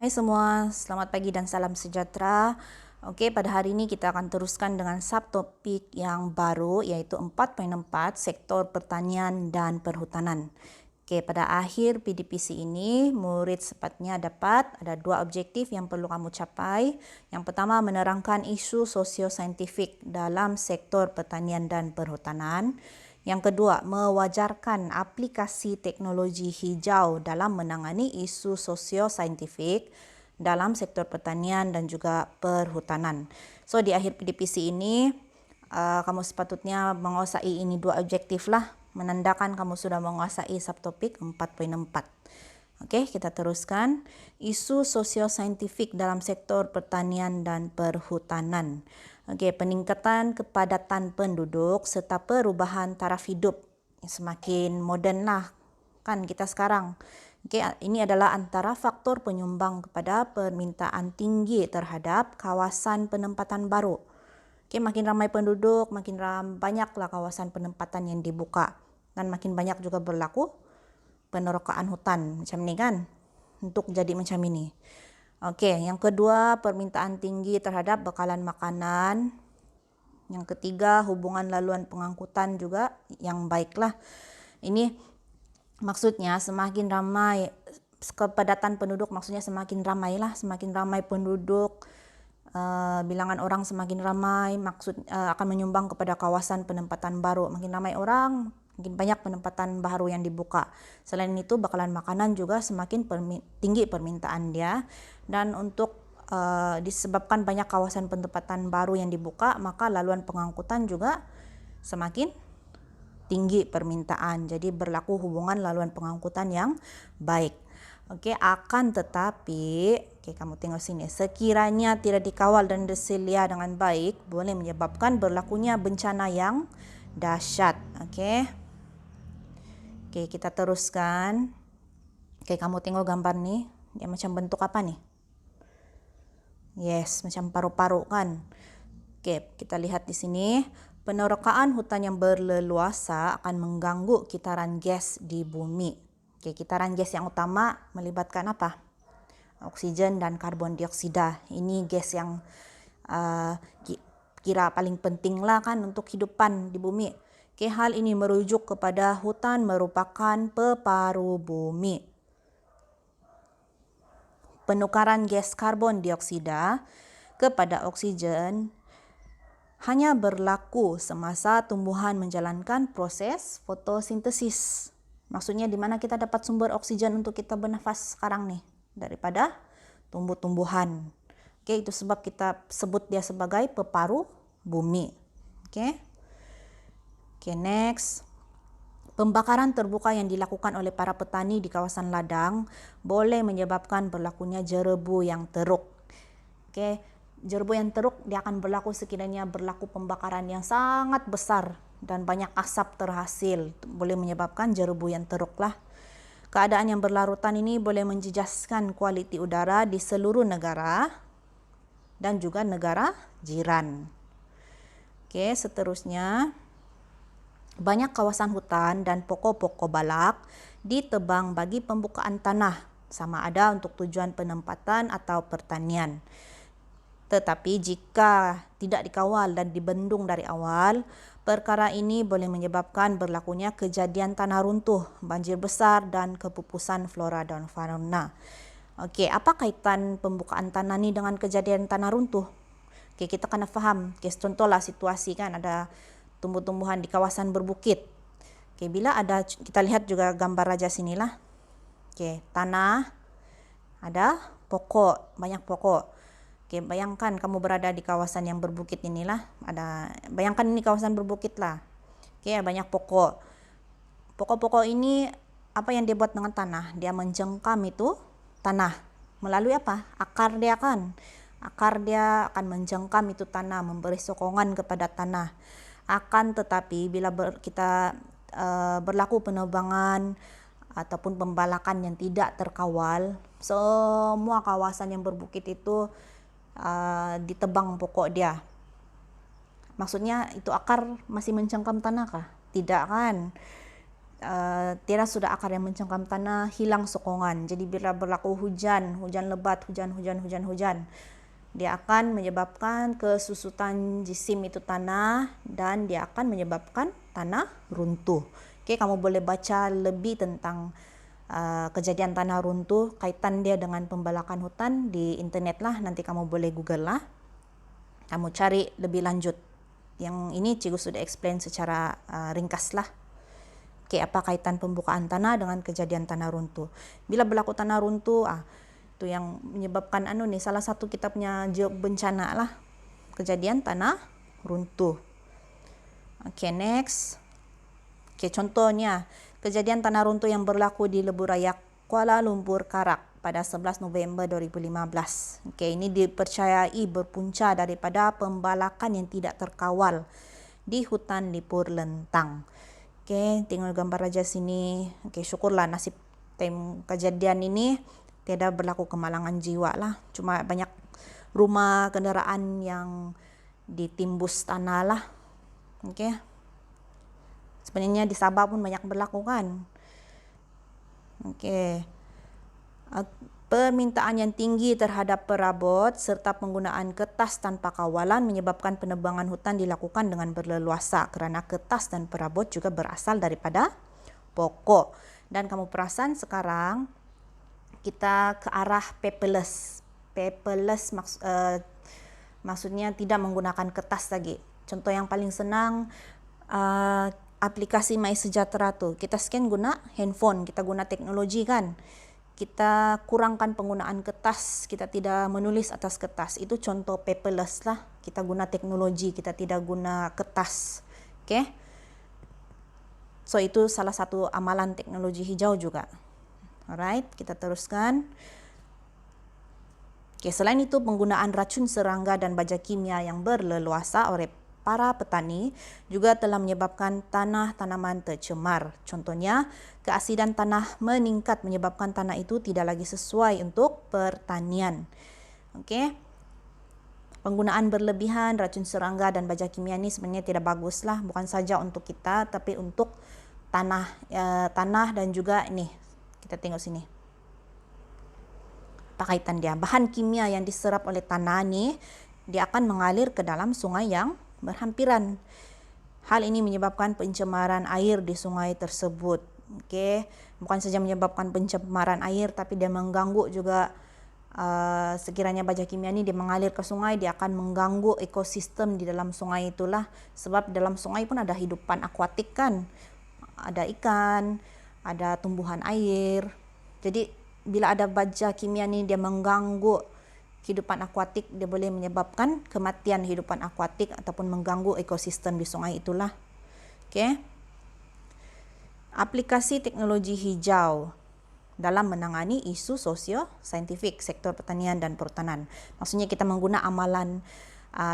Hai semua, selamat pagi dan salam sejahtera. Okey, pada hari ini kita akan teruskan dengan subtopik yang baru iaitu 4.4 sektor pertanian dan perhutanan. Okey, pada akhir PDPC ini, murid sepatutnya dapat ada dua objektif yang perlu kamu capai. Yang pertama, menerangkan isu sosio-saintifik dalam sektor pertanian dan perhutanan. Yang kedua, mewajarkan aplikasi teknologi hijau dalam menangani isu sosio-saintifik dalam sektor pertanian dan juga perhutanan. So, di akhir PDPC ini, kamu sepatutnya menguasai ini dua objektif lah, menandakan kamu sudah menguasai subtopik 4.4. Okey, kita teruskan. Isu sosio-saintifik dalam sektor pertanian dan perhutanan. Okey, peningkatan kepadatan penduduk serta perubahan taraf hidup semakin moden lah kan kita sekarang. Okey, ini adalah antara faktor penyumbang kepada permintaan tinggi terhadap kawasan penempatan baru. Okey, makin ramai penduduk, makin banyaklah kawasan penempatan yang dibuka dan makin banyak juga berlaku penerokaan hutan macam ni kan, untuk jadi macam ini. Okey, yang kedua, permintaan tinggi terhadap bekalan makanan. Yang ketiga, hubungan laluan pengangkutan juga yang baiklah. Ini maksudnya semakin ramai kepadatan penduduk, maksudnya semakin ramailah, semakin ramai penduduk, bilangan orang semakin ramai, akan menyumbang kepada kawasan penempatan baru. Makin ramai orang, makin banyak penempatan baru yang dibuka. Selain itu, bekalan makanan juga semakin tinggi permintaan dia. Dan untuk disebabkan banyak kawasan penempatan baru yang dibuka, maka laluan pengangkutan juga semakin tinggi permintaan. Jadi berlaku hubungan laluan pengangkutan yang baik. Okey, akan tetapi, kamu tengok sini, sekiranya tidak dikawal dan diselia dengan baik, boleh menyebabkan berlakunya bencana yang dahsyat. Okey, kita teruskan. Kamu tengok gambar ni, dia macam bentuk apa ni? Yes, macam paru-paru kan. Kita lihat di sini, penerokaan hutan yang berleluasa akan mengganggu kitaran gas di bumi. Kitaran gas yang utama melibatkan apa? Oksigen dan karbon dioksida. Ini gas yang kira paling penting lah kan untuk kehidupan di bumi. Hal ini merujuk kepada hutan merupakan peparu bumi. Penukaran gas karbon dioksida kepada oksigen hanya berlaku semasa tumbuhan menjalankan proses fotosintesis. Maksudnya di mana kita dapat sumber oksigen untuk kita bernafas sekarang nih? Daripada tumbuh-tumbuhan. Itu sebab kita sebut dia sebagai peparu bumi. Next. Pembakaran terbuka yang dilakukan oleh para petani di kawasan ladang boleh menyebabkan berlakunya jerebu yang teruk. Jerebu yang teruk dia akan berlaku sekiranya berlaku pembakaran yang sangat besar dan banyak asap terhasil. Boleh menyebabkan jerebu yang teruk lah. Keadaan yang berlarutan ini boleh menjejaskan kualiti udara di seluruh negara dan juga negara jiran. Seterusnya, banyak kawasan hutan dan pokok-pokok balak ditebang bagi pembukaan tanah, sama ada untuk tujuan penempatan atau pertanian. Tetapi jika tidak dikawal dan dibendung dari awal, perkara ini boleh menyebabkan berlakunya kejadian tanah runtuh, banjir besar dan kepupusan flora dan fauna. Apa kaitan pembukaan tanah ni dengan kejadian tanah runtuh? Kita kena faham. Contohlah situasi kan ada tumbuh-tumbuhan di kawasan berbukit. Bila ada, kita lihat juga gambar raja sinilah. Tanah, ada pokok, banyak pokok. Bayangkan kamu berada di kawasan yang berbukit inilah. Bayangkan ini kawasan berbukit lah. Banyak pokok. Pokok-pokok ini apa yang dia buat dengan tanah? Dia menjengkam itu tanah. Melalui apa? Akar dia kan. Akar dia akan menjengkam itu tanah, memberi sokongan kepada tanah. Akan tetapi bila kita berlaku penebangan ataupun pembalakan yang tidak terkawal, semua kawasan yang berbukit itu ditebang pokok dia. Maksudnya itu akar masih mencengkam tanah kah? Tidak kan? tiada sudah akar yang mencengkam tanah, hilang sokongan. Jadi bila berlaku hujan lebat, hujan, dia akan menyebabkan kesusutan jisim itu tanah dan dia akan menyebabkan tanah runtuh. Okey, kamu boleh baca lebih tentang kejadian tanah runtuh, kaitan dia dengan pembalakan hutan di internet lah. Nanti kamu boleh Google lah. Kamu cari lebih lanjut. Yang ini cikgu sudah explain secara ringkas lah. Okey, apa kaitan pembukaan tanah dengan kejadian tanah runtuh? Bila berlaku tanah runtuh, itu yang menyebabkan salah satu kita punya bencana lah, kejadian tanah runtuh. Okey, next. Okey, contohnya kejadian tanah runtuh yang berlaku di Lebuh Raya Kuala Lumpur, Karak pada 11 November 2015. Okey, ini dipercayai berpunca daripada pembalakan yang tidak terkawal di hutan Lipur Lentang. Okey, tengok gambar raja sini. Okey, syukurlah nasib time kejadian ini tiada berlaku kemalangan jiwa lah. Cuma banyak rumah kenderaan yang ditimbus tanah lah. Okey. Sebenarnya di Sabah pun banyak berlaku kan. Okey. Permintaan yang tinggi terhadap perabot serta penggunaan kertas tanpa kawalan menyebabkan penebangan hutan dilakukan dengan berleluasa kerana kertas dan perabot juga berasal daripada pokok. Dan kamu perasan sekarang kita ke arah paperless. Paperless maksudnya tidak menggunakan kertas lagi. Contoh yang paling senang, aplikasi MySejahtera tu. Kita scan guna handphone, kita guna teknologi kan. Kita kurangkan penggunaan kertas, kita tidak menulis atas kertas. Itu contoh paperless lah. Kita guna teknologi, kita tidak guna kertas. Okay? So itu salah satu amalan teknologi hijau juga. Alright, kita teruskan. Okay, selain itu penggunaan racun serangga dan baja kimia yang berleluasa oleh para petani juga telah menyebabkan tanah tanaman tercemar. Contohnya, keasidan tanah meningkat menyebabkan tanah itu tidak lagi sesuai untuk pertanian. Okey. Penggunaan berlebihan racun serangga dan baja kimia ini sebenarnya tidak baguslah, bukan saja untuk kita tapi untuk tanah dan juga ini. Kita tengok sini. Apa kaitan dia? Bahan kimia yang diserap oleh tanah ni dia akan mengalir ke dalam sungai yang berhampiran. Hal ini menyebabkan pencemaran air di sungai tersebut. Okey, bukan saja menyebabkan pencemaran air tapi dia mengganggu juga sekiranya baja kimia ni dia mengalir ke sungai, dia akan mengganggu ekosistem di dalam sungai itulah. Sebab dalam sungai pun ada hidupan akuatik kan. Ada ikan, ada tumbuhan air. Jadi bila ada baja kimia ni dia mengganggu kehidupan akuatik, dia boleh menyebabkan kematian hidupan akuatik ataupun mengganggu ekosistem di sungai itulah. Okey. Aplikasi teknologi hijau dalam menangani isu sosio-saintifik sektor pertanian dan perhutanan. Maksudnya kita menggunakan amalan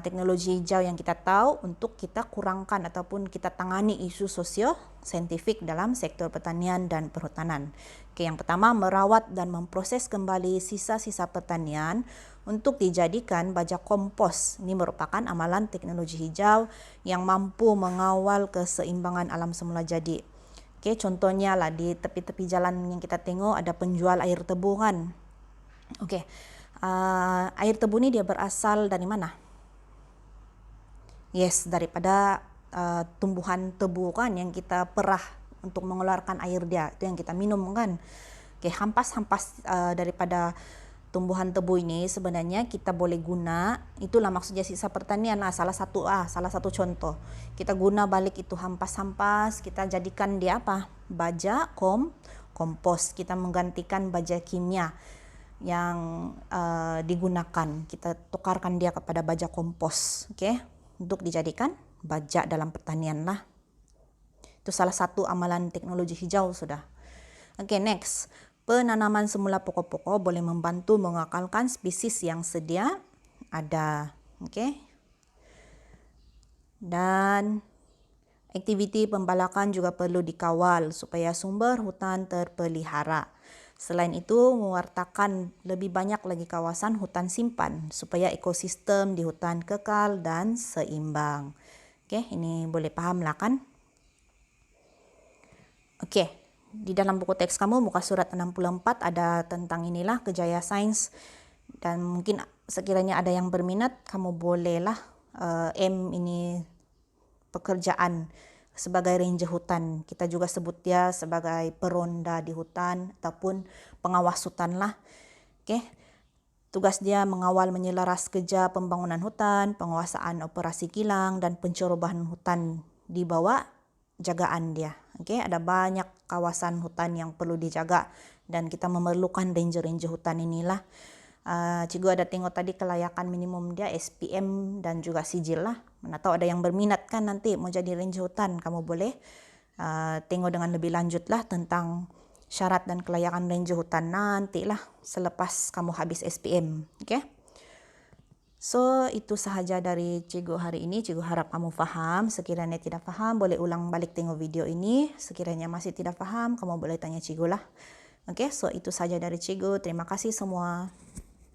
teknologi hijau yang kita tahu untuk kita kurangkan ataupun kita tangani isu sosio-saintifik dalam sektor pertanian dan perhutanan. Okay, yang pertama, merawat dan memproses kembali sisa-sisa pertanian untuk dijadikan baja kompos. Ini merupakan amalan teknologi hijau yang mampu mengawal keseimbangan alam semula jadi. Okay, contohnya lah di tepi-tepi jalan yang kita tengok ada penjual air tebu kan. Okay, air tebu ni dia berasal dari mana? Yes, daripada tumbuhan tebu kan yang kita perah untuk mengeluarkan air dia. Itu yang kita minum kan. Okay, hampas-hampas daripada tumbuhan tebu ini sebenarnya kita boleh guna. Itulah maksudnya sisa pertanian lah. Salah satu contoh. Kita guna balik itu hampas-hampas, kita jadikan dia apa? Baja kompos. Kita menggantikan baja kimia yang digunakan. Kita tukarkan dia kepada baja kompos. Okay? Untuk dijadikan baja dalam pertanian lah. Itu salah satu amalan teknologi hijau sudah. Okay, next. Penanaman semula pokok-pokok boleh membantu mengekalkan spesies yang sedia ada. Okay. Dan aktiviti pembalakan juga perlu dikawal supaya sumber hutan terpelihara. Selain itu, mewartakan lebih banyak lagi kawasan hutan simpan supaya ekosistem di hutan kekal dan seimbang. Okay, ini boleh paham lah kan? Oke, di dalam buku teks kamu muka surat 64 ada tentang inilah Kejaya Sains, dan mungkin sekiranya ada yang berminat kamu bolehlah ini pekerjaan sebagai ranger hutan. Kita juga sebut dia sebagai peronda di hutan ataupun pengawas hutan lah. Oke. Tugas dia mengawal menyelaras kerja pembangunan hutan, penguasaan operasi kilang dan pencerobohan hutan di bawah jagaan dia. Oke, ada banyak kawasan hutan yang perlu dijaga dan kita memerlukan ranger-ranger hutan inilah. Cikgu ada tengok tadi kelayakan minimum dia SPM dan juga sijil lah. Mana tahu ada yang berminat kan nanti mau jadi ranger hutan, kamu boleh tengok dengan lebih lanjut lah tentang syarat dan kelayakan ranger hutan nantilah selepas kamu habis SPM. Okay? So, itu sahaja dari cikgu hari ini. Cikgu harap kamu faham. Sekiranya tidak faham, boleh ulang balik tengok video ini. Sekiranya masih tidak faham, kamu boleh tanya cikgu lah. Okay, so itu saja dari cikgu. Terima kasih semua.